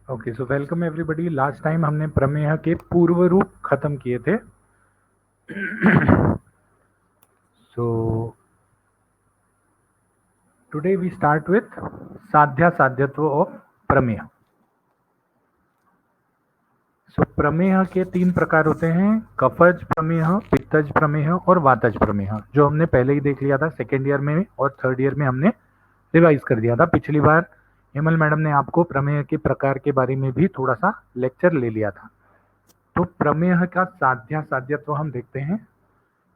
Okay, so welcome everybody. Last time हमने प्रमेय के पूर्व रूप खत्म किए थे। So today we start with साध्या साध्यत्व ऑफ प्रमेय। सो प्रमेय के तीन प्रकार होते हैं: कफज प्रमेय, पित्तज प्रमेय और वातज प्रमेय, जो हमने पहले ही देख लिया था सेकेंड ईयर में और थर्ड ईयर में हमने रिवाइज कर दिया था। पिछली बार हेमल मैडम ने आपको प्रमेय के प्रकार के बारे में भी थोड़ा सा लेक्चर ले लिया था। तो प्रमेय का साध्या साध्यत्व हम देखते हैं।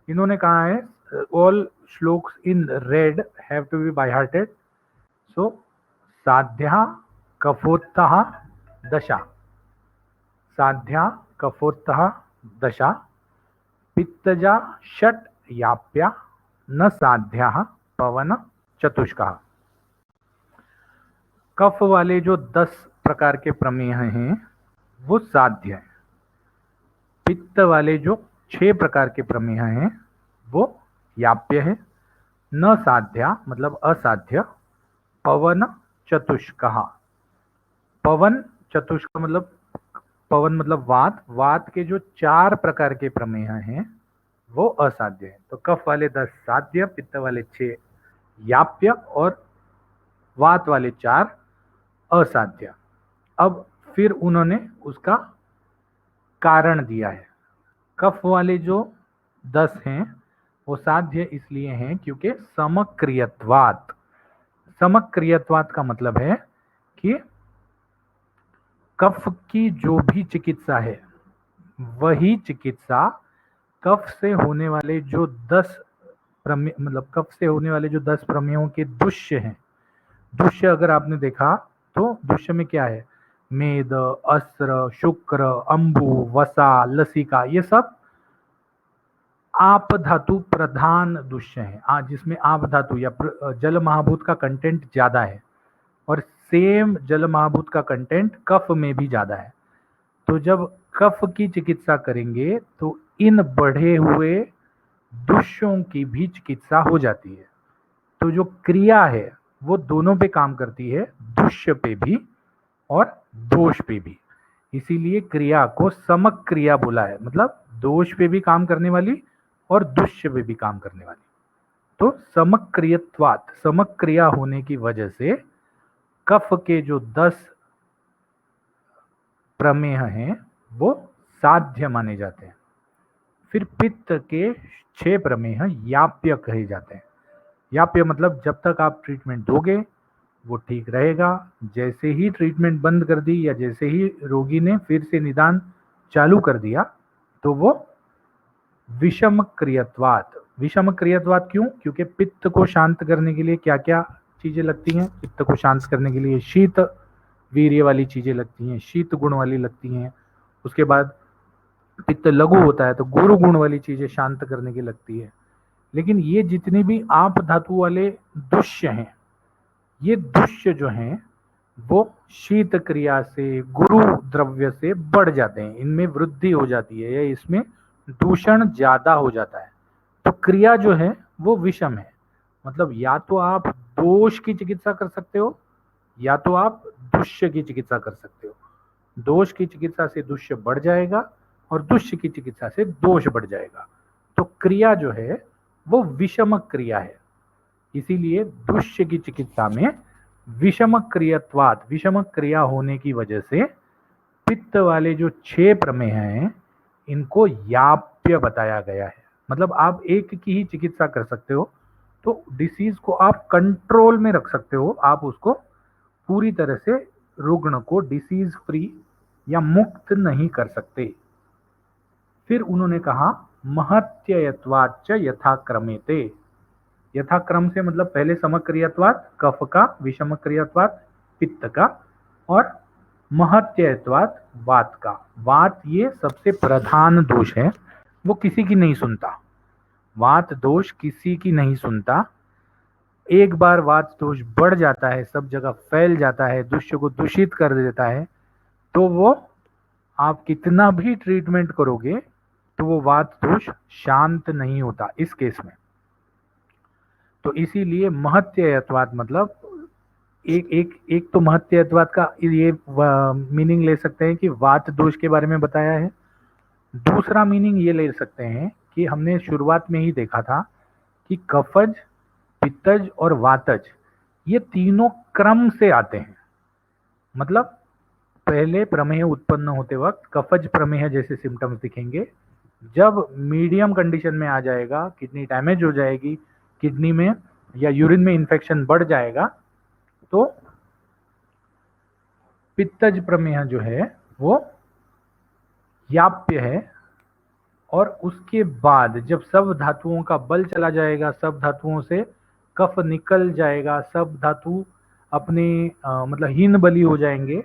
इन्होंने कहा है all shlokas in read have to be by hearted. So साध्या कफोत्तः दशा, साध्या कफोत्तः दशा, पित्तजा षट याप्या, न साध्या पवन चतुष्का। कफ वाले जो 10 प्रकार के प्रमेय हैं वो साध्य है। पित्त वाले जो 6 प्रकार के प्रमेय हैं वो याप्य है। न साध्या मतलब असाध्य। पवन चतुष्कः, पवन चतुष्क मतलब पवन मतलब वात, वात के जो 4 प्रकार के प्रमेय हैं वो असाध्य है। तो कफ वाले 10 साध्य, पित्त वाले 6 याप्य और वात वाले 4 असाध्य। अब फिर उन्होंने उसका कारण दिया है। कफ वाले जो 10 हैं वो साध्य इसलिए हैं क्योंकि समक्रियत्वात्। समक्रियत्वात् का मतलब है कि कफ की जो भी चिकित्सा है वही चिकित्सा कफ से होने वाले जो 10 प्रमेय मतलब कफ से होने वाले जो 10 प्रमेयों के दुष्य हैं। दुष्य अगर आपने देखा तो दुष्य में क्या है? मेद, अस्त्र, शुक्र, अंबु, वसा, लसिका, ये सब आप धातु प्रधान दुष्य हैं, जिसमें आप धातु या जल महाभूत का कंटेंट ज्यादा है और सेम जल महाभूत का कंटेंट कफ में भी ज्यादा है। तो जब कफ की चिकित्सा करेंगे तो इन बढ़े हुए दुष्यों की भी चिकित्सा हो जाती है। तो जो क्रिया है वो दोनों पे काम करती है, दुष्य पे भी और दोष पे भी। इसीलिए क्रिया को समक्रिया बोला है, मतलब दोष पे भी काम करने वाली और दुष्य पे भी काम करने वाली। तो समक्रियत्वात्, समक्रिया होने की वजह से कफ के जो 10 प्रमेय हैं वो साध्य माने जाते हैं। फिर पित्त के 6 प्रमेय याप्य कहे जाते हैं। याप्य मतलब जब तक आप ट्रीटमेंट दोगे वो ठीक रहेगा, जैसे ही ट्रीटमेंट बंद कर दी या जैसे ही रोगी ने फिर से निदान चालू कर दिया तो वो विषम क्रियत्वात्। विषम क्रियत्वात् क्यों? क्योंकि पित्त को शांत करने के लिए क्या क्या चीजें लगती हैं? पित्त को शांत करने के लिए शीत वीर्य वाली चीजें लगती हैं, शीत गुण वाली लगती हैं। उसके बाद पित्त लघु होता है तो गुरु गुण वाली चीजें शांत करने की लगती है। लेकिन ये जितने भी आप धातु वाले दुष्य हैं, ये दुष्य जो हैं वो शीत क्रिया से, गुरु द्रव्य से बढ़ जाते हैं, इनमें वृद्धि हो जाती है या इसमें दूषण ज्यादा हो जाता है। तो क्रिया जो है वो विषम है। मतलब या तो आप दोष की चिकित्सा कर सकते हो या तो आप दुष्य की चिकित्सा कर सकते हो। दोष की चिकित्सा से दुष्य बढ़ जाएगा और दुष्य की चिकित्सा से दोष बढ़ जाएगा। तो क्रिया जो है वो विषम क्रिया है। इसीलिए दुष्य की चिकित्सा में विषम क्रियत्वात्, विषम क्रिया होने की वजह से पित्त वाले जो 6 प्रमेय हैं इनको याप्य बताया गया है। मतलब आप एक की ही चिकित्सा कर सकते हो तो डिसीज को आप कंट्रोल में रख सकते हो, आप उसको पूरी तरह से रुग्ण को डिसीज फ्री या मुक्त नहीं कर सकते। फिर उन्होंने कहा महत्ययत्वाच्च यथाक्रमेते। यथाक्रम से मतलब पहले समक्रियत्वात् कफ का, विषम क्रियत्वात् पित्त का और महत्ययत्वात् वात का। वात ये सबसे प्रधान दोष है, वो किसी की नहीं सुनता। वात दोष किसी की नहीं सुनता। एक बार वात दोष बढ़ जाता है, सब जगह फैल जाता है, दुष्य को दूषित कर देता है, तो वो आप कितना भी ट्रीटमेंट करोगे तो वो वात दोष शांत नहीं होता इस केस में। तो इसीलिए महत्ययत्वात् मतलब एक एक एक तो महत्यत्वाद का ये मीनिंग ले सकते हैं कि वात दोष के बारे में बताया है। दूसरा मीनिंग ये ले सकते हैं कि हमने शुरुआत में ही देखा था कि कफज, पित्तज और वातज ये तीनों क्रम से आते हैं। मतलब पहले प्रमेह उत्पन्न होते वक्त कफज प्रमेह जैसे सिम्टम्स दिखेंगे। जब मीडियम कंडीशन में आ जाएगा, किडनी डैमेज हो जाएगी, किडनी में या यूरिन में इन्फेक्शन बढ़ जाएगा, तो पित्तज प्रमेह जो है वो याप्य है। और उसके बाद जब सब धातुओं का बल चला जाएगा, सब धातुओं से कफ निकल जाएगा, सब धातु अपने मतलब हीन बली हो जाएंगे,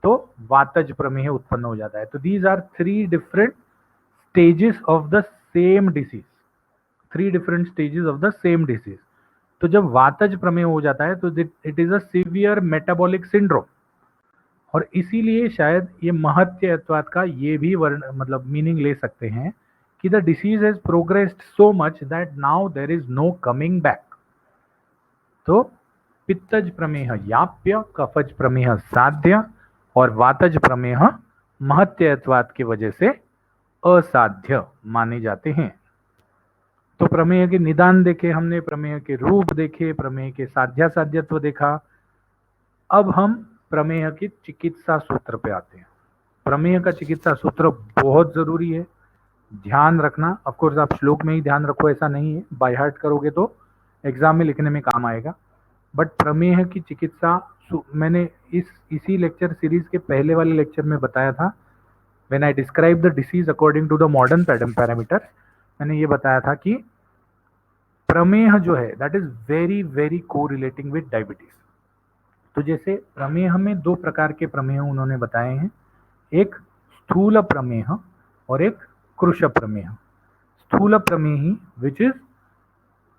तो वातज प्रमेह उत्पन्न हो जाता है। तो these are three different stages of the same disease, three different stages of the same disease. तो जब वातज प्रमेह हो जाता है तो it is a severe metabolic syndrome. और इसीलिए शायद ये महत्यत्वाद का ये भी वर्ण मतलब मीनिंग ले सकते हैं कि the disease has progressed so much that now there is no coming back. तो पित्तज प्रमेह याप्य, कफज प्रमेह साध्य और वातज प्रमेह महत्यत्वाद की वजह से असाध्य माने जाते हैं। तो प्रमेय के निदान देखे हमने, प्रमेय के रूप देखे, प्रमेय के साध्यासाध्यत्व देखा। अब हम प्रमेय की चिकित्सा सूत्र पे आते हैं। प्रमेय का चिकित्सा सूत्र बहुत जरूरी है, ध्यान रखना। ऑफ कोर्स आप श्लोक में ही ध्यान रखो ऐसा नहीं है, बाय हार्ट करोगे तो एग्जाम में लिखने में काम आएगा। बट प्रमेय की चिकित्सा मैंने इसी लेक्चर सीरीज के पहले वाले लेक्चर में बताया था, when I describe the disease according to the modern parameter. मैंने ये बताया था कि प्रमेय जो है that is very very correlating with diabetes. तो जैसे प्रमेह में दो प्रकार के प्रमेह उन्होंने बताए हैं, एक स्थूल प्रमेह और एक कृश प्रमेह। स्थूल प्रमेही which is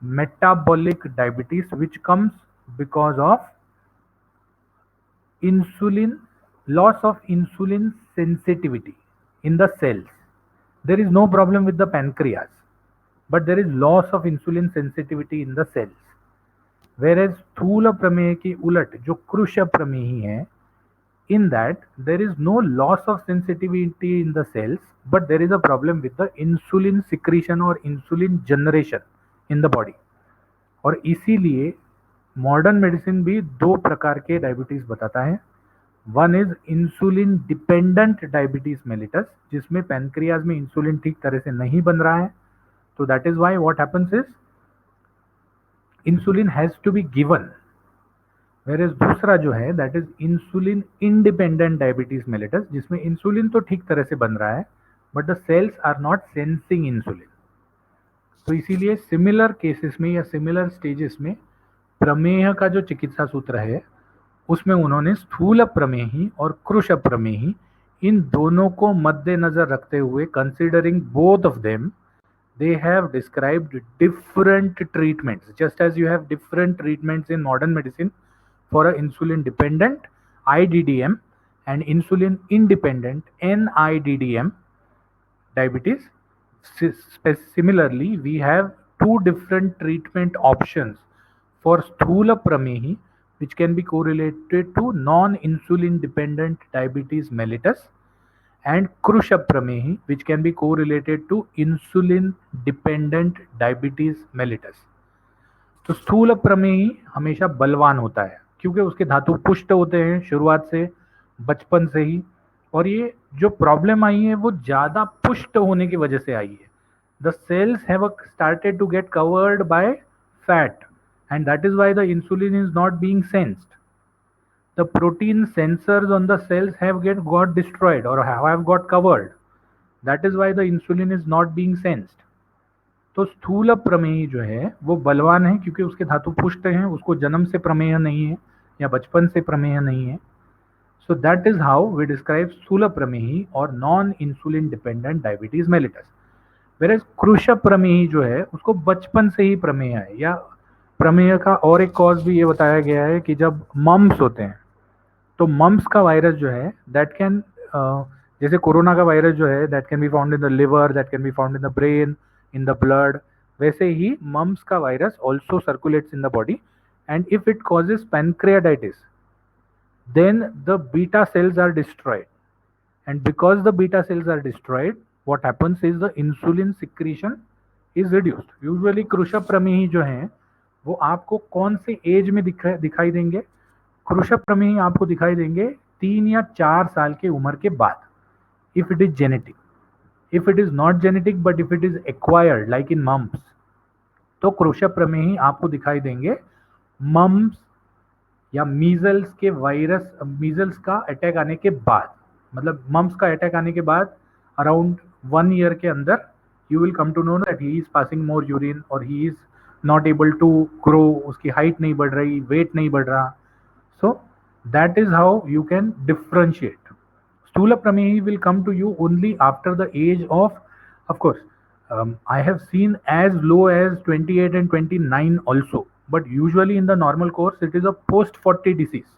metabolic diabetes which comes because of insulin, loss of insulin sensitivity in the cells. There is no problem with the pancreas, but there is loss of insulin sensitivity in the cells. Whereas स्थूल प्रमेय की उलट जो कृश प्रमेही है, in that there is no loss of sensitivity in the cells, but there is a problem with the insulin secretion or insulin generation in the body. और इसीलिए modern medicine भी दो प्रकार के डायबिटीज बताता है। One is insulin dependent diabetes mellitus, जिसमें pancreas में इंसुलिन ठीक तरह से नहीं बन रहा है। तो that is why what happens is insulin has to be given. Whereas दूसरा जो है that is insulin independent diabetes mellitus, जिसमें इंसुलिन तो ठीक तरह से बन रहा है but the cells are not sensing insulin. तो इसीलिए सिमिलर केसेस में या सिमिलर स्टेजेस में प्रमेह का जो चिकित्सा सूत्र है उसमें उन्होंने स्थूल प्रमेही और कृश प्रमेही इन दोनों को मद्देनजर रखते हुए, considering both of them, they have described different treatments, just as you have different treatments in modern medicine for a insulin dependent IDDM and insulin independent NIDDM diabetes. Similarly, we have two different treatment options for sthula pramehi, which can be correlated to non-insulin dependent diabetes mellitus, and krusha pramehi, which can be correlated to insulin dependent diabetes mellitus. तो स्थूल प्रमेही हमेशा बलवान होता है क्योंकि उसके धातु पुष्ट होते हैं शुरुआत से, बचपन से ही। और ये जो प्रॉब्लम आई है वो ज्यादा पुष्ट होने की वजह से आई है। The cells have started to get covered by fat and that is why the insulin is not being sensed. The protein sensors on the cells have got destroyed or have got covered. That is why the insulin is not being sensed. तो स्थूल प्रमेय जो है वो बलवान है क्योंकि उसके धातु पुष्ट हैं, उसको जन्म से प्रमेय नहीं है या बचपन से प्रमेय नहीं है। So that is how we describe स्थूल प्रमेही और non insulin dependent diabetes mellitus. Whereas कृश प्रमेही जो है उसको बचपन से ही प्रमेय है। या प्रमेय का और एक कॉज भी ये बताया गया है कि जब मम्स होते हैं तो मम्स का वायरस जो है दैट कैन, जैसे कोरोना का वायरस जो है that can be found in the liver, that can be found in the brain, in the blood, वैसे ही मम्स का virus also circulates in the body and if it causes pancreatitis, then the beta cells are destroyed, and because the beta cells are destroyed, what happens is the insulin secretion is reduced. Usually Krishabh प्रमेही जो हैं वो आपको कौन से as में दिखाई देंगे? कृषभ प्रमेही आपको दिखाई देंगे 3 या 4 साल के उम्र के बाद, if it is genetic. If it is not genetic but if it is acquired like in mumps, तो कृषभ प्रमेही आपको दिखाई देंगे मम्स या मीजल्स के वायरस, मीजल्स का अटैक आने के बाद, मतलब मम्स का अटैक आने के बाद अराउंड 1 ईयर के अंदर you will come to know that he is passing more urine और he is not able to grow, उसकी हाइट नहीं बढ़ रही, वेट नहीं बढ़ रहा. So that is how you can differentiate. स्थूल प्रमेही will come to you only after the age of course, I have seen as low as 28 and 29 also, but usually in the normal course it is a post 40 disease.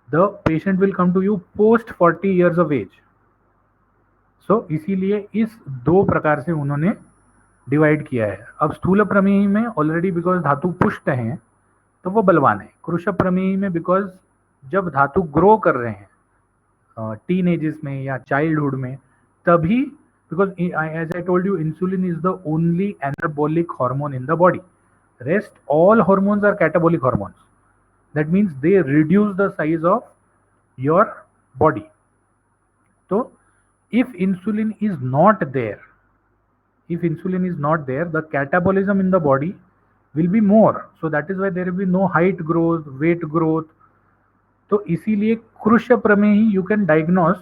The patient will come to you post 40 years of age. So इसीलिए इस 2 प्रकार से उन्होंने divide किया है. अब स्थूल प्रमेही में ऑलरेडी बिकॉज धातु पुष्ट हैं तो वो बलवान है. कृषभ प्रमेही में बिकॉज जब धातु ग्रो कर रहे हैं टीन एजेस में या चाइल्डहुड में, तभी, because as I told you insulin is the only anabolic hormone in the body. Rest all hormones are catabolic hormones. That means they reduce the size of your body. तो if insulin is not there, the catabolism in the body will be more. So that is why there will be no height growth, weight growth. तो इसीलिए Krishabh प्रमेही you can diagnose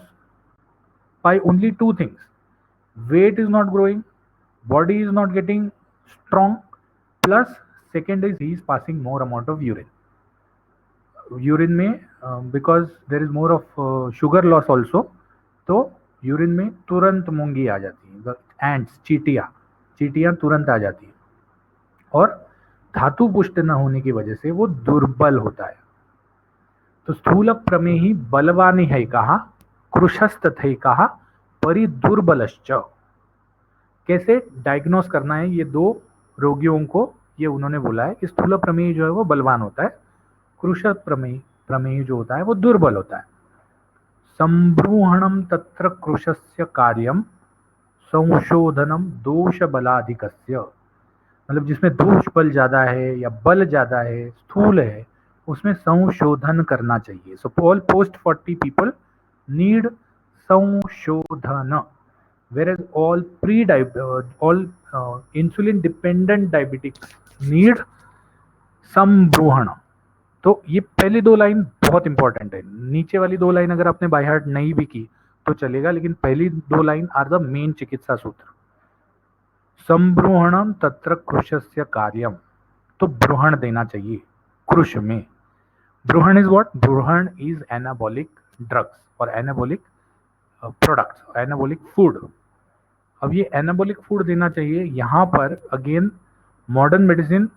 by only 2 things: weight is not growing, body is not getting strong, plus second is he is passing more amount of urine में because there is more of sugar loss also. तो urine में तुरंत मूंगी आ जाती है, ants, चीटियां तुरंत आ जाती है, और धातु पुष्ट न होने की वजह से वो दुर्बल होता है. तो स्थूल प्रमेही बलवानी है कहा, कृशस्त थे कहा, परि दुर्बलश्च. कैसे डायग्नोस करना है ये 2 रोगियों को, ये उन्होंने बोला है कि स्थूल प्रमेही जो है वो बलवान होता है, कृशभ प्रमेही जो होता है वो दुर्बल होता है. संब्रूहणम तत्र कृशस्य कार्यम संशोधनम दोष बलाधिकस्य. मतलब जिसमें दोष बल ज्यादा है या बल ज्यादा है, स्थूल है, उसमें संशोधन करना चाहिए. So all post 40 people need संशोधन, whereas all insulin dependent diabetics need संब्रूहण. तो ये पहली 2 लाइन बहुत इंपॉर्टेंट है. नीचे वाली 2 लाइन अगर आपने बाय हार्ट नहीं भी की तो चलेगा, लेकिन पहली 2 लाइन आर द मेन चिकित्सा सूत्र. संब्रूहणम तत्र कृशस्य कार्यम. तो ब्रूहण देना चाहिए कृश में. ब्रूहण इज व्हाट? ब्रूहण इज एनाबॉलिक ड्रग्स और एनाबॉलिक प्रोडक्ट्स, एनाबॉलिक फूड. अब ये एनाबॉलिक फूड देना चाहिए. यहाँ पर again modern medicine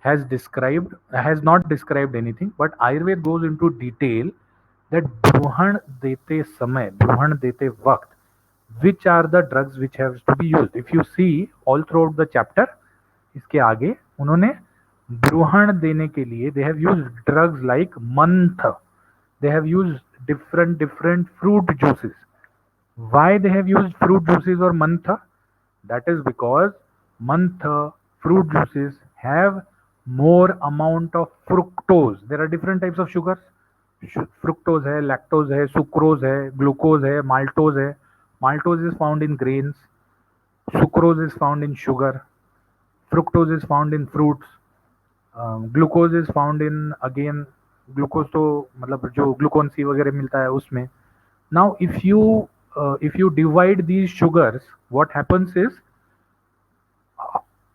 has not described anything, but Ayurveda goes into detail that ब्रूहण देते समय, ब्रूहण देते वक्त, which are the drugs which have to be used. If you see all throughout the chapter, इसके आगे उन्होंने ब्रूहण देने के लिए they have used drugs like month, they have used different fruit juices. Why they have used fruit juices or month? That is because month, fruit juices have more amount of fructose. There are different types of sugars. Fructose है, lactose है, sucrose है, glucose है, maltose है. Maltose is found in grains, sucrose is found in sugar, fructose is found in fruits, glucose is found in, again glucose तो मतलब जो ग्लूकोन सी वगैरह मिलता है उसमें. Now if you divide these sugars, what happens is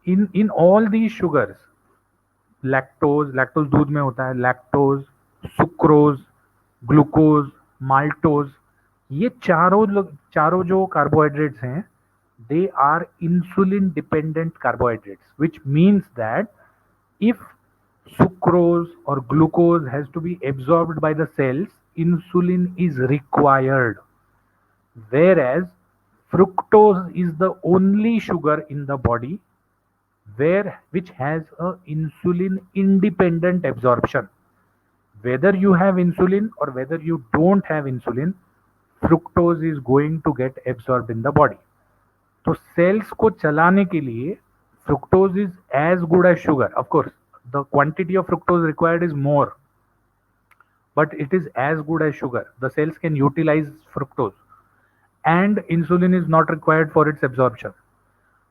in all these sugars, lactose दूध में होता है, लैक्टोज, सुक्रोज, ग्लूकोज, माल्टोज, ये चारों जो कार्बोहाइड्रेट्स हैं, they are insulin dependent carbohydrates, which means that if sucrose और glucose has to be absorbed by the cells, insulin is required, whereas fructose is the only sugar in the body where which has a insulin independent absorption. Whether you have insulin or whether you don't have insulin, fructose is going to get absorbed in the body. तो sales को चलाने के लिए fructose is as good as sugar. Of course, the quantity of fructose required is more, but it is as good as sugar. The cells can utilize fructose, and insulin is not required for its absorption.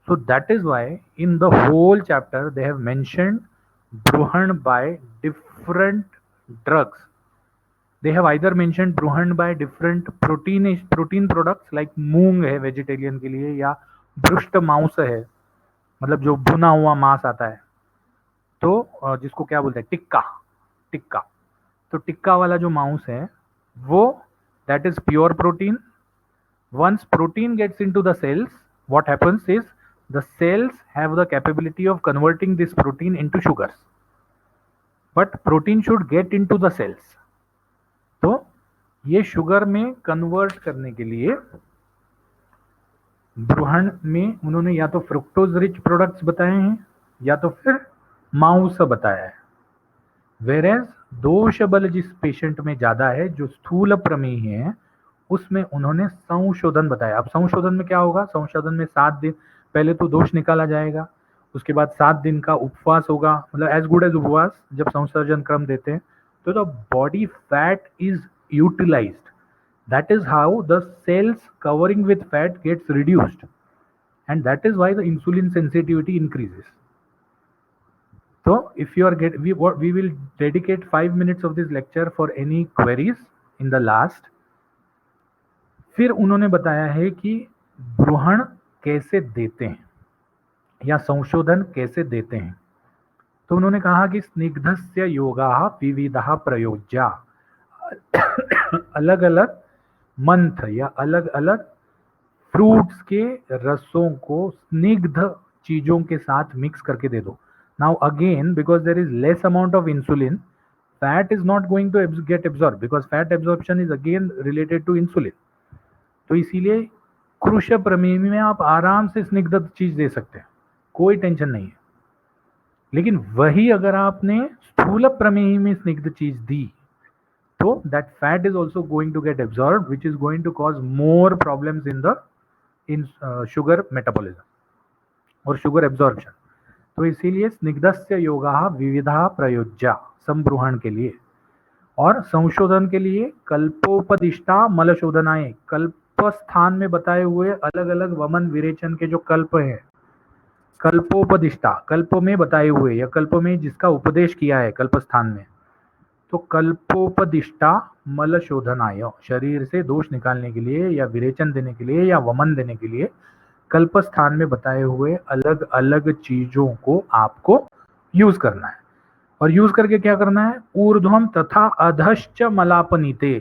So that is why in the whole chapter they have mentioned Bruhan by different drugs. They have either mentioned Bruhan by different protein products like मूंग है vegetarian के लिए, या ब्रुष्ट मांस है, मतलब जो भुना हुआ मांस आता है, तो जिसको क्या बोलते हैं, टिक्का टिक्का तो टिक्का वाला जो मांस है वो that is pure protein. Once protein gets into the cells, what happens is the cells have the capability of converting this protein into sugars. But protein should get into the cells. तो ये sugar में convert करने के लिए ब्रूहन में उन्होंने या तो फ्रुक्टोज रिच प्रोडक्ट्स बताए हैं या तो फिर माउस बताया है. वेरेज दोष बल जिस पेशेंट में ज्यादा है, जो स्थूल प्रमेही है, उसमें उन्होंने संशोधन बताया. अब संशोधन में क्या होगा? संशोधन में 7 दिन पहले तो दोष निकाला जाएगा, उसके बाद 7 दिन का उपवास होगा, मतलब एज गुड एज उपवास. जब संसर्जन क्रम देते हैं तो the body fat is utilised. That is how the cells covering with fat gets reduced, and that is why the insulin sensitivity increases. So if you are we will dedicate 5 minutes of this lecture for any queries in the last. फिर उन्होंने बताया है कि ब्रूहण कैसे देते हैं या संशोधन कैसे देते हैं. तो उन्होंने कहा कि स्निग्धस्य योगाः विविधः प्रयोज्या. अलग अलग मंत्र या अलग अलग फ्रूट्स के रसों को स्निग्ध चीजों के साथ मिक्स करके दे दो. Now again, because there is less amount of insulin, fat is not going to get absorbed, because fat absorption is again related to insulin. तो इसीलिए कृश प्रमेय में आप आराम से स्निग्ध चीज दे सकते हैं, कोई टेंशन नहीं है. लेकिन वही अगर आपने स्थूल प्रमेय में स्निग्ध चीज दी तो that fat is also going to get absorb, which is going to cause more problems in sugar metabolism और शुगर एब्जॉर्प्शन. तो इसीलिए स्निग्धस्य योगाः विविधा प्रयोज्या संब्रूहण के लिए. और संशोधन के लिए कल्पोपदिष्टा मल शोधनाएं, कल्प स्थान में बताए हुए अलग अलग वमन विरेचन के जो कल्प हैं, कल्पोपदिष्टा कल्प में बताए हुए या कल्प में जिसका उपदेश किया है कल्प स्थान में, तो कल्पोपदिष्टा मल शोधनाय, शरीर से दोष निकालने के लिए या विरेचन देने के लिए या वमन देने के लिए कल्प स्थान में बताए हुए अलग अलग चीजों को आपको यूज करना है. और यूज करके क्या करना है? ऊर्ध्वम तथा अधश्च मलापनीते,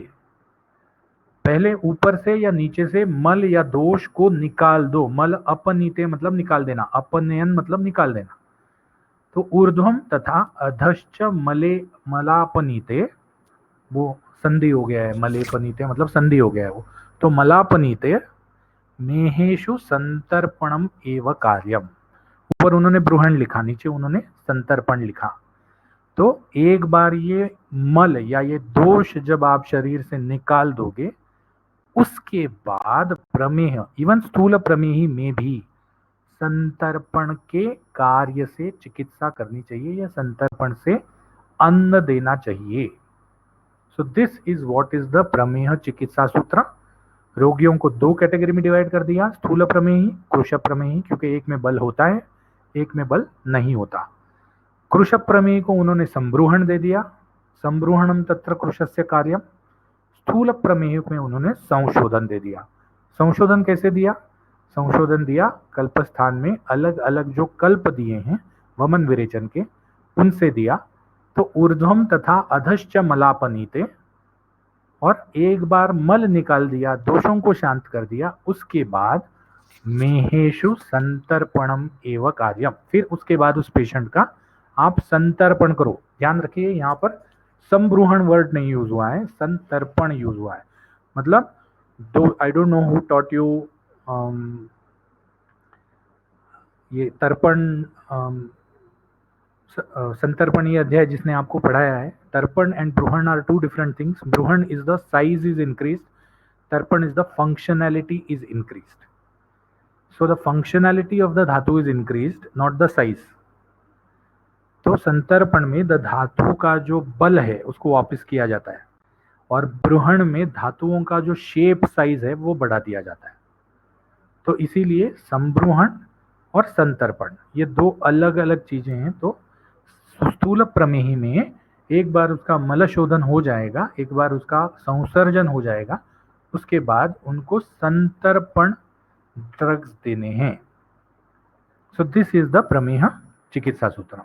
पहले ऊपर से या नीचे से मल या दोष को निकाल दो. मल अपनीते मतलब निकाल देना, अपनयन मतलब निकाल देना. तो ऊर्ध्वम तथा अधश्च मलापनीते, वो संधि हो गया है, मलेपनीते मतलब संधि हो गया है वो. तो मलापनीते मेहेशु संतर्पणम एव कार्यम. ऊपर उन्होंने ब्रूहण लिखा, नीचे उन्होंने संतर्पण लिखा. तो एक बार ये मल या ये दोष जब आप शरीर से निकाल दोगे, उसके बाद प्रमेह, इवन स्थूल प्रमेही में भी संतर्पण के कार्य से चिकित्सा करनी चाहिए या संतर्पण से अन्न देना चाहिए. So this is what is the प्रमेह चिकित्सा सूत्र. रोगियों को 2 कैटेगरी में डिवाइड कर दिया, स्थूल प्रमेही, कृश प्रमेही, क्योंकि एक में बल होता है एक में बल नहीं होता. कृश प्रमेही को उन्होंने संब्रूहण दे दिया, संब्रूहणम तत्र कृशस्य कार्यम. स्थूल प्रमेही में उन्होंने संशोधन दे दिया. संशोधन कैसे दिया? संशोधन दिया कल्प स्थान में अलग अलग जो कल्प दिए हैं वमन विरेचन के, उनसे दिया. तो ऊर्ध्वम तथा अधश्च मलापनीते, और एक बार मल निकाल दिया, दोषों को शांत कर दिया, उसके बाद मेहेशु संतर्पणम एव कार्यम. फिर उसके बाद उस पेशेंट का आप संतर्पण करो. ध्यान रखिए यहाँ पर संब्रूहण वर्ड नहीं यूज हुआ है, संतर्पण यूज हुआ है. मतलब I don't know who taught you ये तर्पण संतर्पण ये अध्याय जिसने आपको पढ़ाया है, तर्पण एंड ब्रूहण आर टू डिफरेंट थिंग्स. ब्रूहण is the size is increased, तर्पण is the functionality is increased. So the functionality of the धातु is increased, not the size. तो संतर्पण में द धातु का जो बल है उसको वापस किया जाता है, और ब्रूहण में धातुओं का जो शेप साइज है वो बढ़ा दिया जाता है. तो इसीलिए संब्रूहण और संतर्पण ये दो अलग अलग चीजें हैं. तो स्थूल प्रमेही में एक बार उसका मलशोधन हो जाएगा, एक बार उसका संसर्जन हो जाएगा, उसके बाद उनको संतर्पण ड्रग्स देने हैं. सो दिस इज द प्रमेह चिकित्सा सूत्र.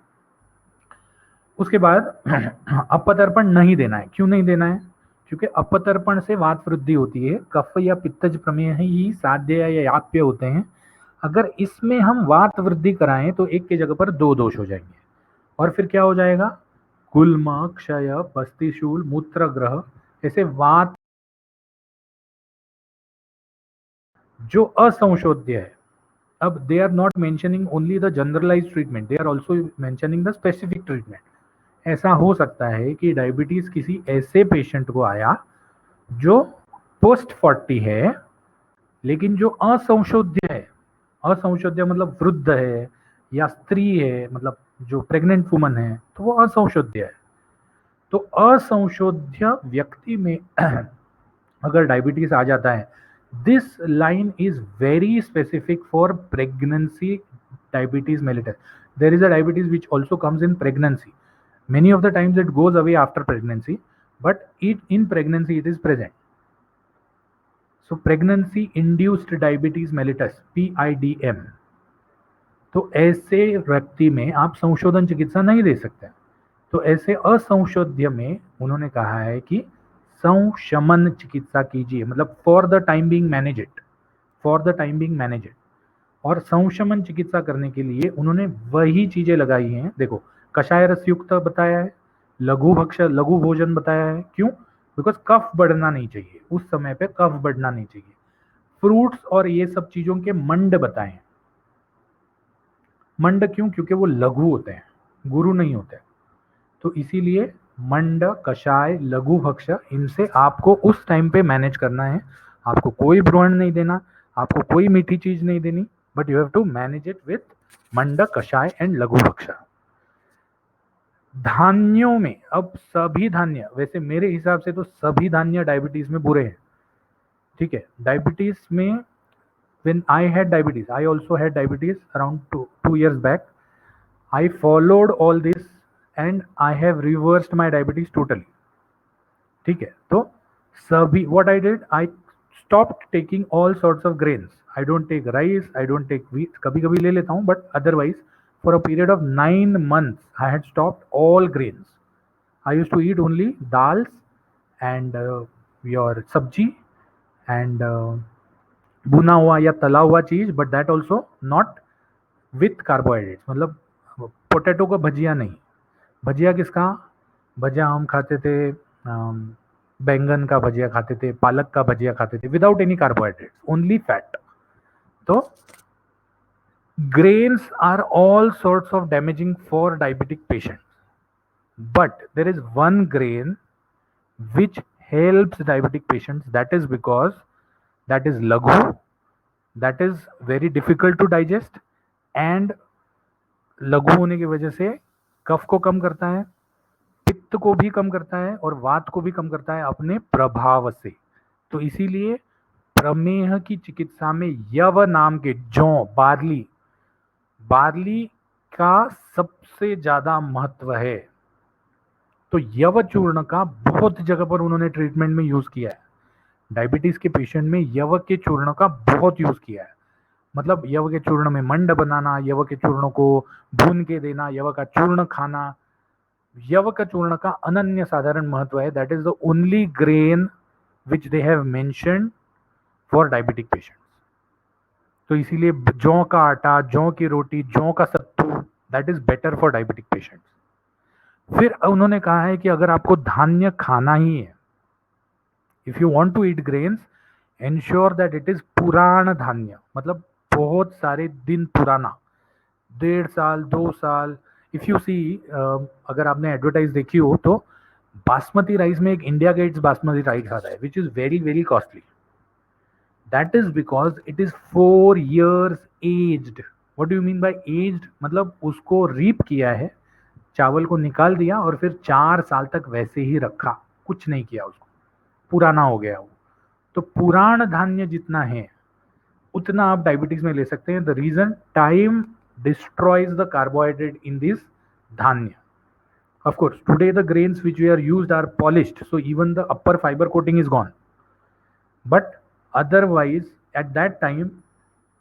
उसके बाद अपतर्पण नहीं देना है. क्यों नहीं देना है? क्योंकि अपतर्पण से वात वृद्धि होती है. कफ या पित्तज प्रमेह ही साध्य या याप्य होते हैं. अगर इसमें हम वात वृद्धि कराएं तो एक की जगह पर दो दोष हो जाएंगे, और फिर क्या हो जाएगा? गुल्म, क्षय, पस्तिशूल, मूत्रग्रह, ऐसे वात जो असंशोध्य है. अब they are not mentioning only the generalise treatment, they are also mentioning the specific treatment. ऐसा हो सकता है कि डायबिटीज किसी ऐसे पेशेंट को आया जो पोस्ट 40 है, लेकिन जो असंशोध्य है. असंशोध्य मतलब वृद्ध है या स्त्री है, मतलब जो प्रेग्नेंट वुमन है, तो वो असंशोध्य है. तो असंशोध्य व्यक्ति में अगर डायबिटीज आ जाता है, this line is very specific for pregnancy diabetes mellitus. There is a diabetes which also comes in pregnancy. Many of the times it goes away after pregnancy, but in pregnancy it is present. So pregnancy induced diabetes mellitus, PIDM. तो ऐसे व्यक्ति में आप संशोधन चिकित्सा नहीं दे सकते. तो ऐसे असंशोध्य में उन्होंने कहा है कि संशमन चिकित्सा कीजिए, मतलब for the time being manage it, for the time being manage it. और संशमन चिकित्सा करने के लिए उन्होंने वही चीजें लगाई हैं. देखो, कषाय रस युक्त बताया है, लघु भक्ष लघु भोजन बताया है. क्यों? बिकॉज कफ बढ़ना नहीं चाहिए, उस समय पे कफ बढ़ना नहीं चाहिए. फ्रूट्स और ये सब चीजों के मंड बताए हैं. मंड क्यों? क्योंकि वो लघु होते हैं, गुरु नहीं होते. तो इसीलिए मंड, कषाय, लघु भक्ष, इनसे आपको उस टाइम पे मैनेज करना है. आपको कोई ब्रूहण नहीं देना, आपको कोई मीठी चीज नहीं देनी, but you have to manage it with मंड, कषाय एंड लघु भक्ष. धान्यों में अब सभी धान्य, वैसे मेरे हिसाब से तो सभी धान्य डायबिटीज में बुरे हैं. ठीक है, डायबिटीज में when I had diabetes, I also had diabetes around two years back. I followed all this and I have reversed my diabetes totally. ठीक है, तो सभी what I did, I stopped taking all sorts of grains. I don't take rice, I don't take wheat. कभी कभी ले लेता हूँ, but otherwise for a period of 9 months I had stopped all grains. I used to eat only dals and your sabji and भुना हुआ या तला हुआ चीज, but that also not with carbohydrates. मतलब पोटैटो का भजिया नहीं. भजिया किसका? भजिया हम खाते थे, बैंगन का भजिया खाते थे, पालक का भजिया खाते थे, without any carbohydrates, only fat. तो grains are all sorts of damaging for diabetic patient, but there is one grain which helps diabetic patients. That is because that is laghu, that is very difficult to digest, and लघु होने की वजह से कफ को कम करता है, पित्त को भी कम करता है, और वात को भी कम करता है अपने प्रभाव से. तो इसीलिए प्रमेह की चिकित्सा में यव नाम के जौ, बार्ली का सबसे ज्यादा महत्व है. तो यव चूर्ण का बहुत जगह पर उन्होंने ट्रीटमेंट में यूज किया है. डायबिटीज के पेशेंट में यव के चूर्ण का बहुत यूज किया है. मतलब यव के चूर्ण में मंड बनाना, यव के चूर्ण को भून के देना, यव का चूर्ण खाना. यव का चूर्ण का अनन्य साधारण महत्व है. That is the only grain which they have mentioned for diabetic patients. तो इसीलिए जौ का आटा, जौ की रोटी, जौ का सत्तू, that is better for diabetic patients. फिर उन्होंने कहा है कि अगर आपको धान्य खाना ही है, if you want to eat grains, ensure that it is पुराण धान्य, मतलब बहुत सारे दिन पुराना. 1.5 साल 2 साल। इफ यू सी, अगर आपने एडवर्टाइज देखी हो तो बासमती राइस में एक इंडिया गेट्स बासमती राइस आता है विच is very very costly. That is because it is 4 years aged. What do you mean by aged? मतलब उसको रीप किया है, चावल को निकाल दिया और फिर 4 साल तक वैसे ही रखा, कुछ नहीं किया उसको, पुराना हो गया वो। तो पुराण धान्य जितना है उतना आप डायबिटीज में ले सकते हैं। The reason, time destroys the carbohydrate in this धान्य। Of course, today the grains which we are used are polished, so even the upper fiber coating is gone. But otherwise, at that time,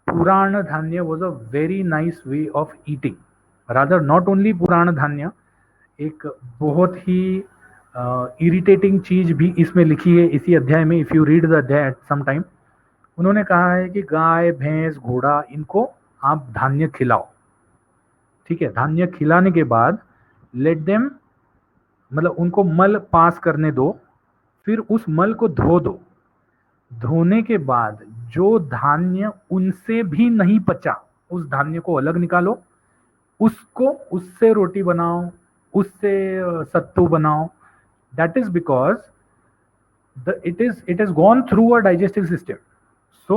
Purana Dhanya was a very nice way of eating. Rather, not only Purana Dhanya, एक बहुत ही irritating चीज भी इसमें लिखी है इसी अध्याय में। इफ यू रीड द अध्याय एट सम टाइम, उन्होंने कहा है कि गाय भैंस घोड़ा इनको आप धान्य खिलाओ, ठीक है। धान्य खिलाने के बाद लेट देम, मतलब उनको मल पास करने दो, फिर उस मल को धो दो। धोने के बाद जो धान्य उनसे भी नहीं पचा, उस धान्य को अलग निकालो, उसको उससे रोटी बनाओ, उससे सत्तू बनाओ। That is because it has gone through a digestive system. So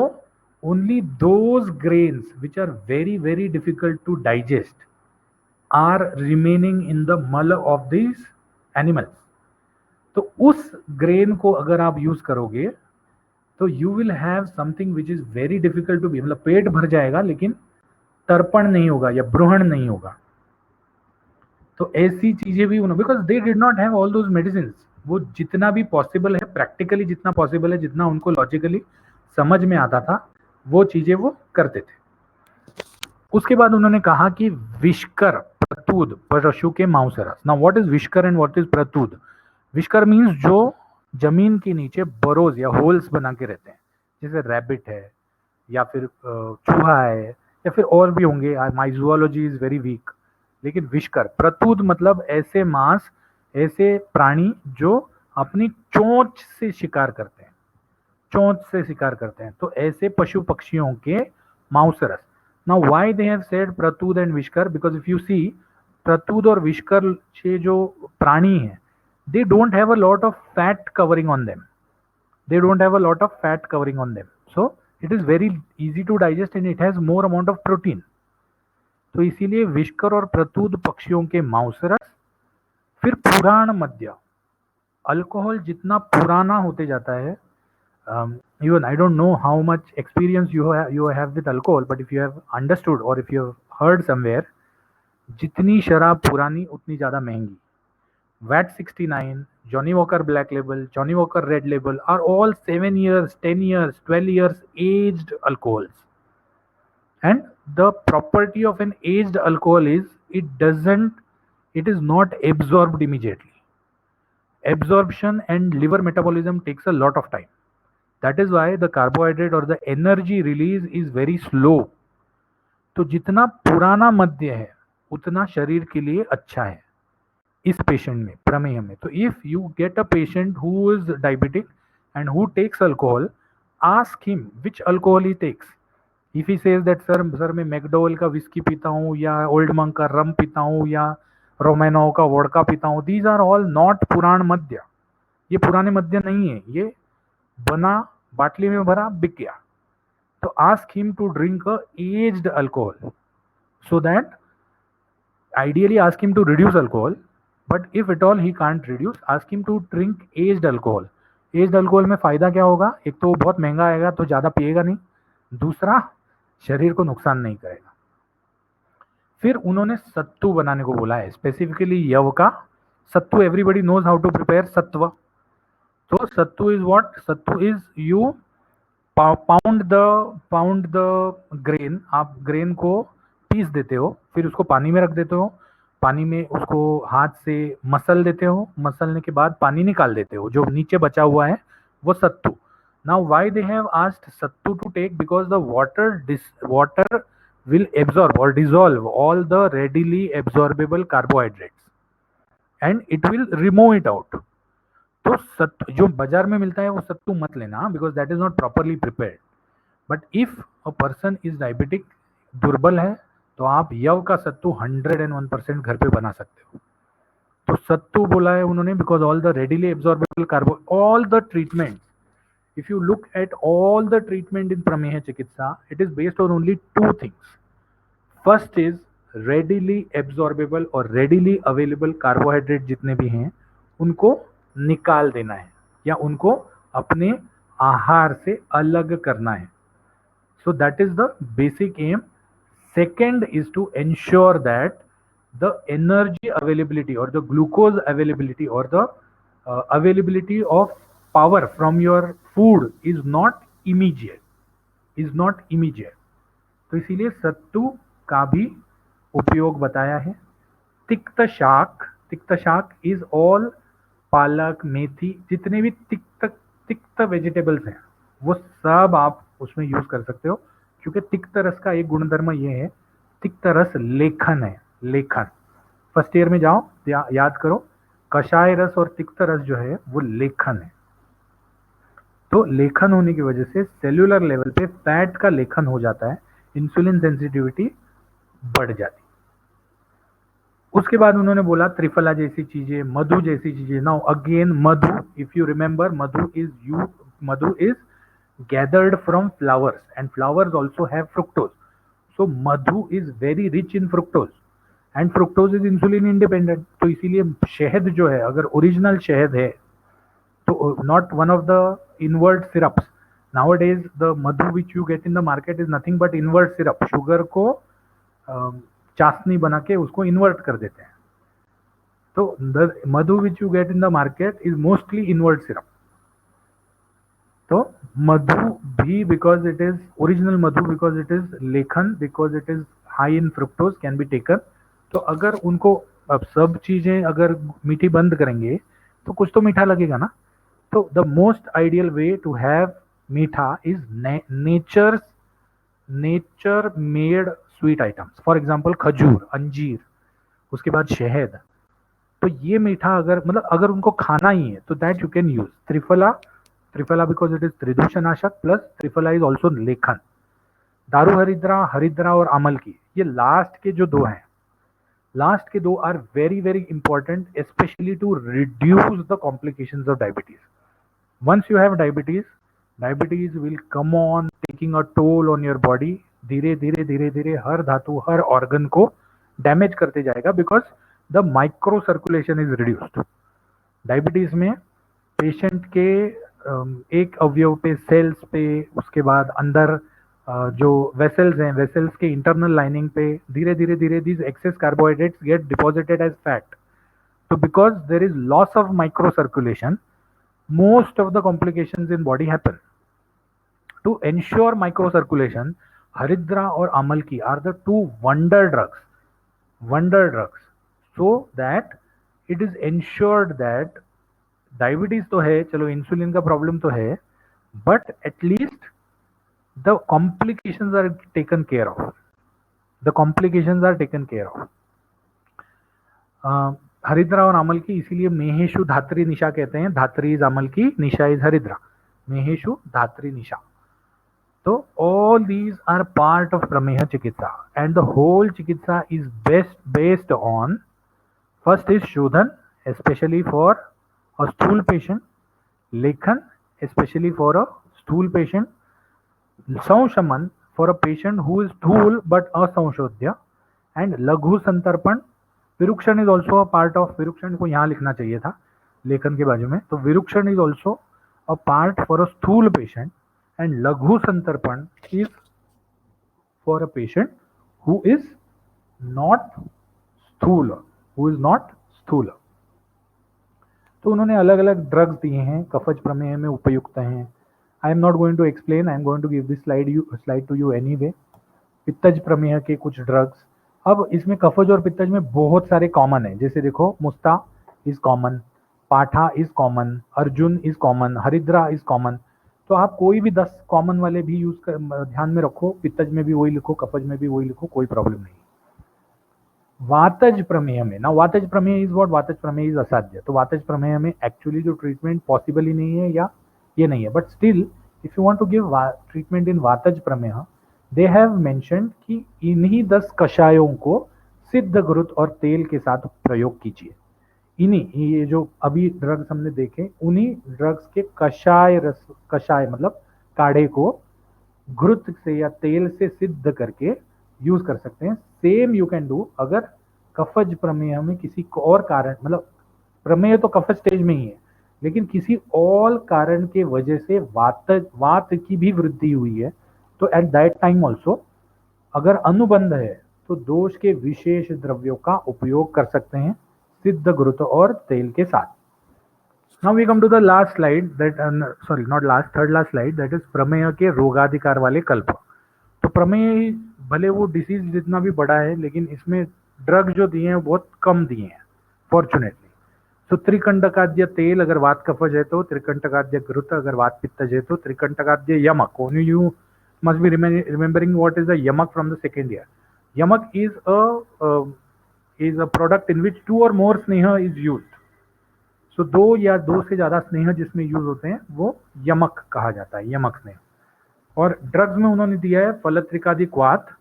only those grains which are very very difficult to digest are remaining in the mull of these animals. तो उस ग्रेन को अगर आप यूज करोगे तो you will have something which is very difficult to be, मतलब पेट भर जाएगा लेकिन तर्पण नहीं होगा या ब्रूहण नहीं होगा। तो ऐसी चीजें भी उन्होंने, because they did not have all those medicine. वो जितना भी पॉसिबल है, प्रैक्टिकली जितना पॉसिबल है, जितना उनको लॉजिकली समझ में आता था, वो चीजें वो करते थे। उसके बाद उन्होंने कहा कि विष्कर प्रतूद पशु के मांसरस। नाउ व्हाट इज विष्कर एंड व्हाट इज प्रतूद? विष्कर मीन्स जो जमीन के नीचे बरोज या होल्स बना के रहते हैं, जैसे रैबिट है या फिर चूहा है या फिर और भी होंगे। माई जूलॉजी इज वेरी वीक। लेकिन विष्कर प्रतूद मतलब ऐसे मांस, ऐसे प्राणी जो अपनी चोंच से शिकार करते हैं, चोंच से शिकार करते हैं। तो ऐसे पशु पक्षियों के मांसरस। Now why they have said प्रतूद एंड विष्कर? बिकॉज इफ यू सी, प्रतूद और विष्कर से जो प्राणी हैं, they don't have a lot of fat covering on them. They don't have a lot of fat covering on them. So it is very easy to digest and it has more amount of protein. तो इसीलिए विष्कर और प्रतूद पक्षियों के मांसरस। फिर पुराण मद्य, alcohol जितना पुराना होते जाता है, even I don't know how much experience you have with alcohol, but if you have understood or if you have heard somewhere, जितनी शराब पुरानी उतनी ज़्यादा महंगी। VAT 69, Johnny Walker Black Label, Johnny Walker Red Label are all 7 years, 10 years, 12 years aged alcohols. And the property of an aged alcohol is it is not absorbed immediately. Absorption and liver metabolism takes a lot of time. That is why the carbohydrate or the energy release is very slow. तो जितना पुराना मद्य है उतना शरीर के लिए अच्छा है इस पेशेंट में, प्रमेय में। तो if you get a patient who is diabetic and who takes alcohol, ask him which alcohol he takes. If he says that sir मैं मैकडोवेल का विस्की पीता हूँ या ओल्ड मंक का रम पीता हूँ या रोमेनो का वोडका पीता हूँ, दीज आर ऑल नॉट पुराण मद्य। ये पुराने मद्य नहीं है, ये बना बाटली में भरा बिक गया। तो ask him to drink a aged alcohol, so that ideally ask him to reduce alcohol, but if at all he can't reduce, ask him to drink aged alcohol. aged alcohol में फायदा क्या होगा? एक तो बहुत महंगा आएगा तो ज्यादा पिएगा नहीं, दूसरा शरीर को नुकसान नहीं करेगा। फिर उन्होंने सत्तू बनाने को बोला है, स्पेसिफिकली यव का सत्तू। Everybody knows how to prepare sattva. तो sattu is what? Sattu is you pound the grain. आप ग्रेन को पीस देते हो, फिर उसको पानी में रख देते हो, पानी में उसको हाथ से मसल देते हो, मसलने के बाद पानी निकाल देते हो, जो नीचे बचा हुआ है वो सत्तू। Now why they have asked sattu to take? Because the water will absorb or dissolve all the readily absorbable carbohydrates and it will remove it out. तो सत्तू जो बाजार में मिलता है वो सत्तू मत लेना, because that is not properly prepared. But if a person is diabetic, दुर्बल है, तो आप यव का सत्तू 101% घर पे बना सकते हो। तो सत्तू बोला है उन्होंने because all the readily absorbable कार्बो, all the treatment, if you look at all the treatment in prameha chikitsa, it is based on only two things. First is readily absorbable और readily available carbohydrate जितने भी हैं उनको निकाल देना है या उनको अपने आहार से अलग करना है. So that is the basic aim. Second is to ensure that the energy availability or the glucose availability or the availability of power from your food is not immediate, is not immediate. तो इसीलिए सत्तू का भी उपयोग बताया है. तिक्त शाक is all पालक मेथी जितने भी तिक्त वेजिटेबल्स हैं वो सब आप उसमें यूज कर सकते हो, क्योंकि तिक्त रस का एक गुणधर्म ये है, तिक्त रस लेखन है. लेखन फर्स्ट ईयर में जाओ याद करो, कषाय रस और तिक्त रस जो है वो लेखन है. तो लेखन होने की वजह से सेल्यूलर लेवल पे फैट का लेखन हो जाता है, इंसुलिन सेंसिटिविटी बढ़ जाती. उसके बाद उन्होंने बोला त्रिफला जैसी चीजें, मधु जैसी चीजें. Now again Madhu, if you remember, Madhu is gathered from flowers and flowers also have fructose. So madhu is very rich in fructose and fructose is insulin independent. तो इसीलिए शहद जो है, अगर ओरिजिनल शहद है तो not one of the invert syrups. Nowadays the madhu which you get in the market is nothing but invert syrup. Sugar को चाशनी बना के उसको इन्वर्ट कर देते हैं. तो the madhu which you get in the market is mostly invert syrup. तो मधु भी because it is original madhu, because it is lekhan, because it is high in fructose, can be taken. तो अगर उनको अब सब चीजें अगर मीठी बंद करेंगे तो कुछ तो मीठा लगेगा ना. तो the most ideal way to have meetha is nature made sweet items. For example khajur, anjeer, उसके बाद शहद. तो ये मीठा अगर मतलब अगर उनको खाना ही है तो that you can use. Triphala because it is त्रिदूषनाशक plus triphala is also lekhan. दारू हरिद्रा और अमल की, ये लास्ट के जो दो हैं, लास्ट के दो are very very important, especially to reduce the complications of diabetes. Once you have diabetes will come on taking a toll on your body. धीरे धीरे हर धातु, हर ऑर्गन को डैमेज करते जाएगा because the micro circulation is reduced. Diabetes में patient के एक अवयव पे, सेल्स पे, उसके बाद अंदर जो वेसल्स हैं, वेसल्स के इंटरनल लाइनिंग पे धीरे धीरे these excess carbohydrates get deposited as fat. तो because there is loss of micro circulation, most of the complications in body happen. To ensure micro circulation, Haridra or Amalki are the two wonder drugs, so that it is ensured that diabetes तो है, चलो insulin का problem तो है, but at least the complications are taken care of. हरिद्रा और अमल की इसीलिए मेहेशु धात्री निशा कहते हैं. धात्री इज अमल की, निशा इज हरिद्रा. मेहेशु धात्री निशा. तो all these are part of प्रमेह चिकित्सा एंड द होल चिकित्सा is based on, first is शोधन especially for a stool patient, lekhan especially for a stool patient, saushaman for a patient who is stool but asaushadya, and laghu santarpan. विरुक्षण is also a part of, विरुक्षण को यहाँ लिखना चाहिए था लेखन के बाजू में. तो विरुक्षण is also a part for a स्थूल पेशेंट एंड लघु संतर्पण is for a patient who is not स्थूल. तो उन्होंने अलग अलग ड्रग्स दिए हैं, कफज प्रमेह में उपयुक्त हैं. I am not going to explain, I am going to give this slide to you anyway. पित्तज प्रमेह के कुछ ड्रग्स. अब इसमें कफज और पित्तज में बहुत सारे कॉमन है, जैसे देखो मुस्ता इज कॉमन, पाठा is common, Arjun is common, हरिद्रा इज कॉमन. तो आप कोई भी 10 कॉमन वाले भी यूज कर ध्यान में रखो. पित्तज में भी वही लिखो, कफज में भी वही लिखो, कोई प्रॉब्लम नहीं. वातज प्रमेय में, ना वातज प्रमेय इज व्हाट, वातज प्रमेय इज असाध्य. तो वातज प्रमेय में एक्चुअली जो ट्रीटमेंट पॉसिबल ही नहीं है या ये नहीं है, but still if you want to give treatment in वातज प्रमेय, दे हैव मेंशन्ड कि इन्हीं 10 कषायों को सिद्ध घृत और तेल के साथ प्रयोग कीजिए। इन्हीं, ये जो अभी ड्रग्स हमने देखे, उन्हीं ड्रग्स के कषाय रस, कषाय मतलब काढ़े को घृत से या तेल से सिद्ध करके यूज कर सकते हैं। सेम यू कैन डू अगर कफज प्रमेय में किसी और कारण, मतलब प्रमेय तो कफज स्टेज में ही है, लेकिन किसी और कारण के वजह से वात वात की भी वृद्धि हुई है, तो एट दैट टाइम ऑल्सो अगर अनुबंध है तो दोष के विशेष द्रव्यों का उपयोग कर सकते हैं सिद्ध घृत और तेल के साथ। Now we come to the last slide, that sorry not last, third last slide, that is प्रमेय के रोगाधिकार वाले कल्प। तो प्रमेय भले वो डिसीज जितना भी बड़ा है, लेकिन इसमें ड्रग जो दिए हैं बहुत कम दिए हैं फॉर्चुनेटली। तो त्रिकंटकाद्य तेल अगर वात कफज है तो, त्रिकंटकाद्य घृत अगर वात पित्तज है तो, त्रिकंटकाद्य यमक, only you must be remembering what is the यमक फ्रॉम द सेकेंड ईयर। यमक is a product in which two or more स्नेह is used. सो दो या दो से ज्यादा स्नेह जिसमें यूज होते हैं वो यमक कहा जाता है, यमक स्नेह। और ड्रग्स में उन्होंने दिया है फलत्रिकादि क्वाथ,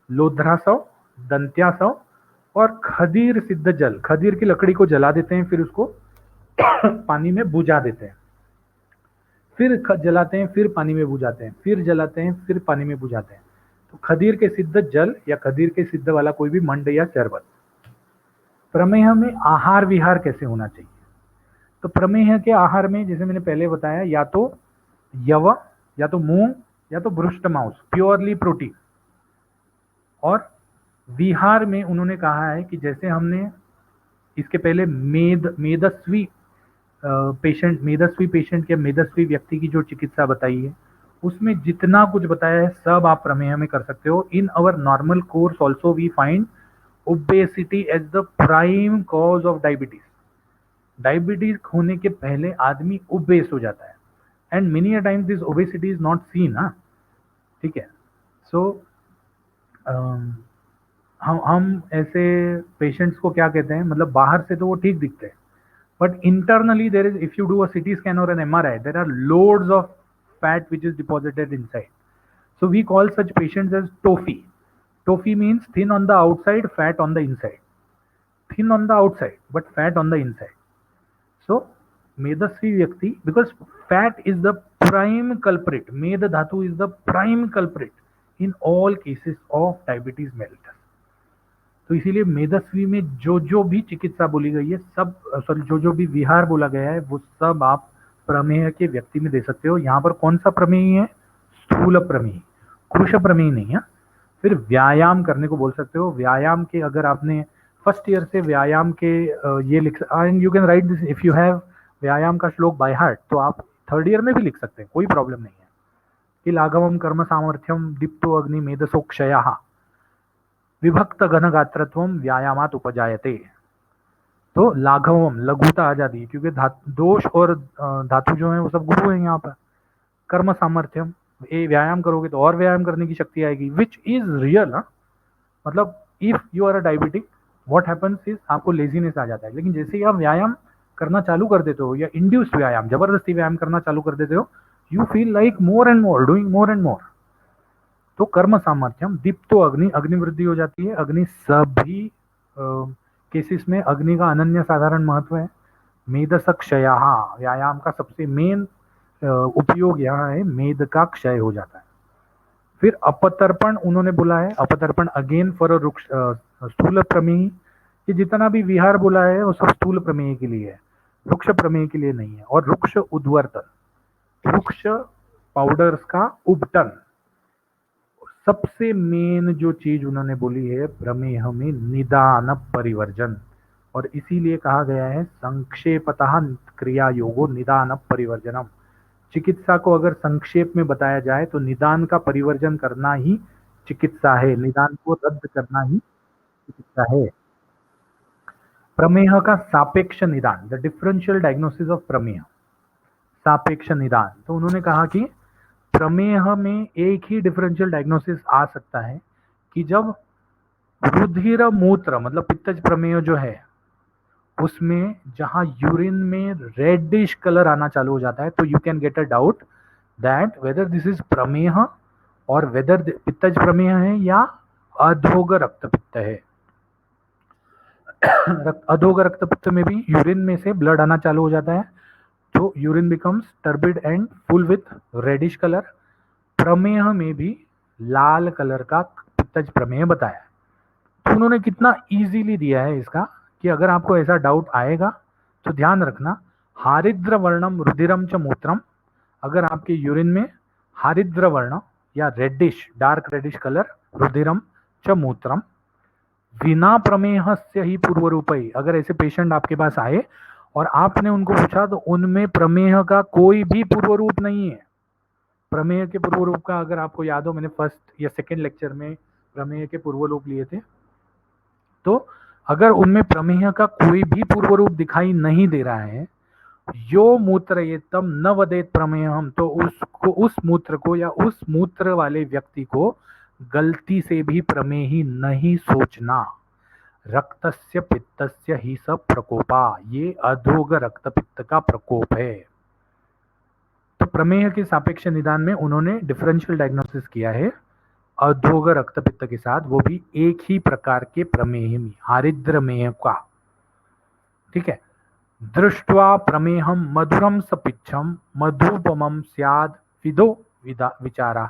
लोध्रासव, दंत्यासव और खदीर सिद्ध जल। खदीर की लकड़ी को जला देते हैं, फिर उसको पानी में बुझा देते हैं, फिर जलाते हैं, फिर पानी में बुझाते हैं, फिर जलाते हैं, फिर पानी में बुझाते हैं। तो खदीर के सिद्ध जल या खदीर के सिद्ध वाला कोई भी मंड या शरबत। प्रमेह में आहार विहार कैसे होना चाहिए? तो प्रमेह के आहार में जैसे मैंने पहले बताया, या तो यव, या तो मूंग, या तो भ्रुष्ट मांस, प्योरली प्रोटीन। और विहार में उन्होंने कहा है कि जैसे हमने इसके पहले मेदस्वी पेशेंट या मेदस्वी व्यक्ति की जो चिकित्सा बताई है, उसमें जितना कुछ बताया है सब आप प्रमेह में कर सकते हो। In our normal course also we find obesity as the prime cause of diabetes. Diabetes होने के पहले आदमी ओबेस हो जाता है, and many a time this obesity is not seen. हाँ, ठीक है। सो हम ऐसे पेशेंट्स को क्या कहते हैं, मतलब बाहर से तो वो ठीक दिखते हैं, but internally there is, if you do a CT scan or an MRI, there are loads of fat which is deposited inside. So we call such patients as TOFI. TOFI means thin on the outside, fat on the inside. Thin on the outside but fat on the inside. So medasvi vyakti, because fat is the prime culprit, med dhatu is the prime culprit in all cases of diabetes mellitus. तो इसीलिए मेदस्वी में जो जो भी चिकित्सा बोली गई है सब, सॉरी, जो जो भी विहार बोला गया है वो सब आप प्रमेय के व्यक्ति में दे सकते हो। यहाँ पर कौन सा प्रमेय है? स्थूल प्रमेय, कृश प्रमेय नहीं है। फिर व्यायाम करने को बोल सकते हो। व्यायाम के अगर आपने फर्स्ट ईयर से व्यायाम के ये लिख, and you can write this if you have व्यायाम का श्लोक बाय हार्ट, तो आप थर्ड ईयर में भी लिख सकते हैं, कोई प्रॉब्लम नहीं है। कि लाघवम कर्म सामर्थ्यम दीप्तो अग्नि मेधसोक्षया विभक्त घन गात्रत्वम व्यायामात उपजायते। तो लाघवम, लघुता आ जाती है, क्योंकि दोष और धातु जो है वो सब गुरु है यहाँ पर। कर्म सामर्थ्यम, ये व्यायाम करोगे तो और व्यायाम करने की शक्ति आएगी, विच इज रियल। मतलब if you are a diabetic, what happens is आपको लेजीनेस आ जाता है, लेकिन जैसे ही आप व्यायाम करना चालू कर देते हो, या इंड्यूस्ड व्यायाम, जबरदस्ती व्यायाम करना चालू कर देते हो, you feel like more and more, doing more and more. तो कर्म सामर्थ्यम, दीप्तो अग्नि, अग्नि वृद्धि हो जाती है। अग्नि सभी केसेस में अग्नि का अनन्य साधारण महत्व है। मेदस क्षय, व्यायाम का सबसे मेन उपयोग यहाँ है, मेद का क्षय हो जाता है। फिर अपतर्पण उन्होंने बोला है, अपतर्पण अगेन फॉर स्थूल प्रमेय। कि जितना भी विहार बोला है वो सब स्थूल प्रमेय के लिए है, वृक्ष प्रमेय के लिए नहीं है। और वृक्ष उद्वर्तन, वृक्ष पाउडर्स का उपटन, सबसे मेन जो चीज उन्होंने बोली है प्रमेह में, निदान परिवर्जन। और इसीलिए कहा गया है संक्षेपतः क्रिया योगो निदान परिवर्जनम। चिकित्सा को अगर संक्षेप में बताया जाए तो निदान का परिवर्जन करना ही चिकित्सा है, निदान को रद्द करना ही चिकित्सा है। प्रमेह का सापेक्ष निदान, द डिफरेंशियल डायग्नोसिस ऑफ प्रमेह, सापेक्ष निदान। तो उन्होंने कहा कि प्रमेह में एक ही डिफरेंशियल डायग्नोसिस आ सकता है कि जब रुधिर मूत्र, मतलब पित्तज प्रमेह जो है उसमें जहां यूरिन में रेडिश कलर आना चालू हो जाता है, तो you can get a doubt that whether this is प्रमेह और वेदर पित्तज प्रमेह है या अधोग रक्त पित्त है। अधोग रक्त पित्त में भी यूरिन में से ब्लड आना चालू हो जाता है, तो urine becomes turbid and full with reddish colour. प्रमेह में भी लाल कलर का पित्तज प्रमेह बताया। तो उन्होंने कितना इजीली दिया है इसका कि अगर आपको ऐसा डाउट आएगा तो ध्यान रखना, हारिद्र वर्णम रुधिरम च मूत्रम, अगर आपके यूरिन में हारिद्र वर्ण या रेडिश डार्क रेडिश कलर रुधिरम च मूत्रम विना प्रमेह से ही पूर्व रूप ही, अगर ऐसे पेशेंट आपके पास आए और आपने उनको पूछा तो उनमें प्रमेह का कोई भी पूर्व रूप नहीं है। प्रमेह के पूर्व रूप का अगर आपको याद हो, मैंने फर्स्ट या सेकेंड लेक्चर में प्रमेह के पूर्व रूप लिए थे, तो अगर उनमें प्रमेह का कोई भी पूर्व रूप दिखाई नहीं दे रहा है, यो मूत्र ये तम न वदेत प्रमेयम, तो उसको उस मूत्र को या उस मूत्र वाले व्यक्ति को गलती से भी प्रमेही नहीं सोचना। रक्तस्य पित्तस्य ही सब प्रकोपा, ये अधोग रक्त पित्त का प्रकोप है। तो प्रमेह के सापेक्ष निदान में उन्होंने डिफरेंशियल डायग्नोसिस किया है अधोग रक्त पित्त के साथ, वो भी एक ही प्रकार के प्रमेह में, हारिद्रमेह का। ठीक है। दृष्ट्वा प्रमेहम मधुरम सपिच्छम मधुपमम स्याद विदो विचारा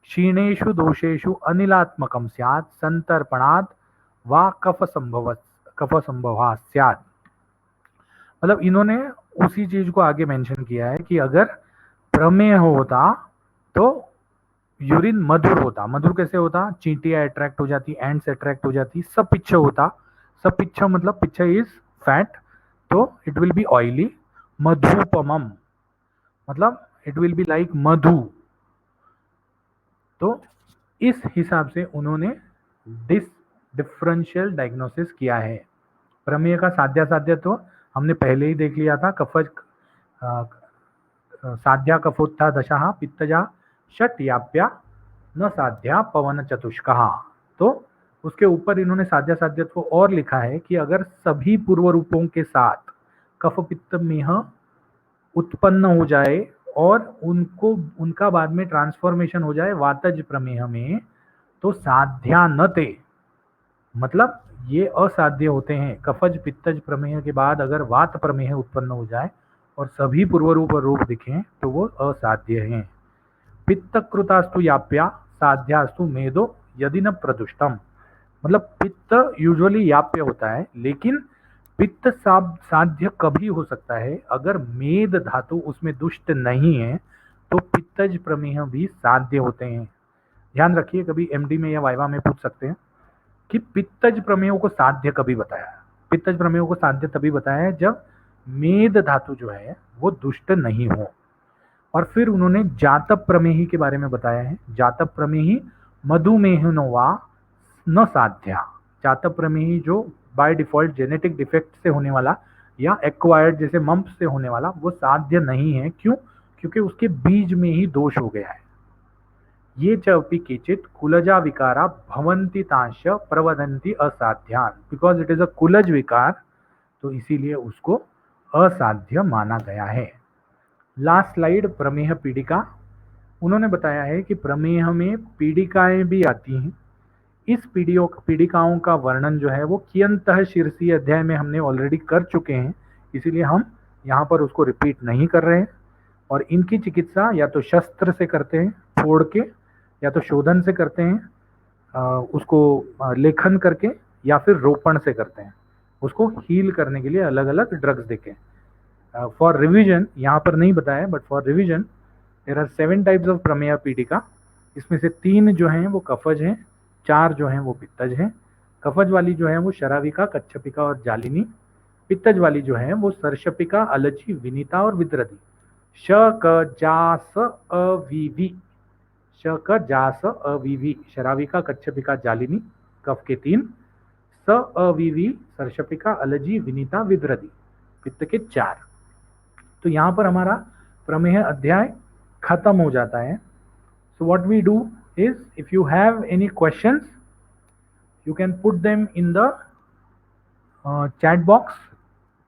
क्षीणेषु दोषेषु अनिलात्मकम स्याद संतर्पणाद वा कफ संभवा स्याद। मतलब इन्होंने उसी चीज को आगे मेंशन किया है कि अगर प्रमेह होता तो यूरिन मधुर होता। मधुर कैसे होता? चींटियां अट्रैक्ट हो जाती, एंड्स अट्रैक्ट हो जाती। सपिच्छ होता, सपिच्छ मतलब पिच्छ इज फैट, तो इट विल बी ऑयली। मधुपमम मतलब इट विल बी लाइक मधु। तो इस हिसाब से उन्होंने डिफरेंशियल डायग्नोसिस किया है। प्रमेय का साध्यासाध्य तो हमने पहले ही देख लिया था, कफज साध्या कफोत्था दशा पित्तजा षट याप्या न साध्या पवन चतुष्कहा। तो उसके ऊपर इन्होंने साध्यासाध्यत्व और लिखा है कि अगर सभी पूर्व रूपों के साथ कफ पित्त मेह उत्पन्न हो जाए और उनका बाद में ट्रांसफॉर्मेशन हो जाए वातज प्रमेह में, तो साध्यानते, मतलब ये असाध्य होते हैं। कफज पित्तज प्रमेह के बाद अगर वात प्रमेह उत्पन्न हो जाए और सभी पूर्व रूप और रूप दिखें तो वो असाध्य हैं। पित्तकृतास्तु याप्या साध्यास्तु मेदो यदि न प्रदुष्टम, मतलब पित्त यूजुअली याप्य होता है, लेकिन पित्त साध्य कभी हो सकता है अगर मेद धातु उसमें दुष्ट नहीं है, तो पित्तज प्रमेह भी साध्य होते हैं। ध्यान रखिए, कभी एमडी में या वाइवा में पूछ सकते हैं कि पित्तज प्रमेयों को साध्य कभी बताया। पित्तज प्रमेयों को साध्य तभी बताया है जब मेद धातु जो है वो दुष्ट नहीं हो। और फिर उन्होंने जातक प्रमेही के बारे में बताया है। जातक प्रमेही मधुमेहनोवा न साध्या, जातक प्रमेही जो बाय डिफॉल्ट जेनेटिक डिफेक्ट से होने वाला या एक्वायर्ड जैसे मम्प से होने वाला, वो साध्य नहीं है। क्यों? क्योंकि उसके बीज में ही दोष हो गया है। ये चौपी केचित कुलजा विकारा भवंती तांश प्रवदंती असाध्यान, बिकॉज इट इज अ कुलज विकार, तो इसीलिए उसको असाध्य माना गया है। लास्ट स्लाइड, प्रमेह पीड़िका। उन्होंने बताया है कि प्रमेह में पीड़िकाएं भी आती हैं। इस पीड़िकाओं का वर्णन जो है वो कियंतः शीर्षीय अध्याय में हमने ऑलरेडी कर चुके हैं, इसीलिए हम यहाँ पर उसको रिपीट नहीं कर रहे हैं। और इनकी चिकित्सा या तो शस्त्र से करते हैं फोड़ के, या तो शोधन से करते हैं उसको लेखन करके, या फिर रोपण से करते हैं उसको हील करने के लिए अलग अलग ड्रग्स देके। फॉर रिवीजन, यहाँ पर नहीं बताया but for revision, there are 7 types of प्रमेय पीड़िका। इसमें से 3 जो हैं वो कफज हैं, 4 जो हैं वो पित्तज हैं। कफज वाली जो है वो शराविका, कच्छपिका और जालिनी। पित्तज वाली जो है वो सर्षपिका, अलची, विनीता और विद्रदी। श क जास अविवि, श क जास अविवि शराविका, कच्छपिका, जालिनी कफ के 3, स अविवि सर्षपिका, अलजी, विनीता, विद्रदी पित्त के 4। तो यहाँ पर हमारा प्रमेह अध्याय खत्म हो जाता है। So what we do is, if you have any questions you can put them in the chat box.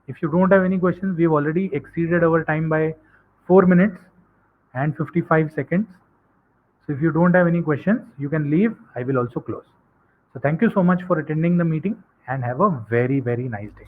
If you don't have any questions, we've already exceeded our time by 4 minutes and 55 seconds. So if you don't have any questions, you can leave. I will also close. So thank you so much for attending the meeting and have a very, very nice day.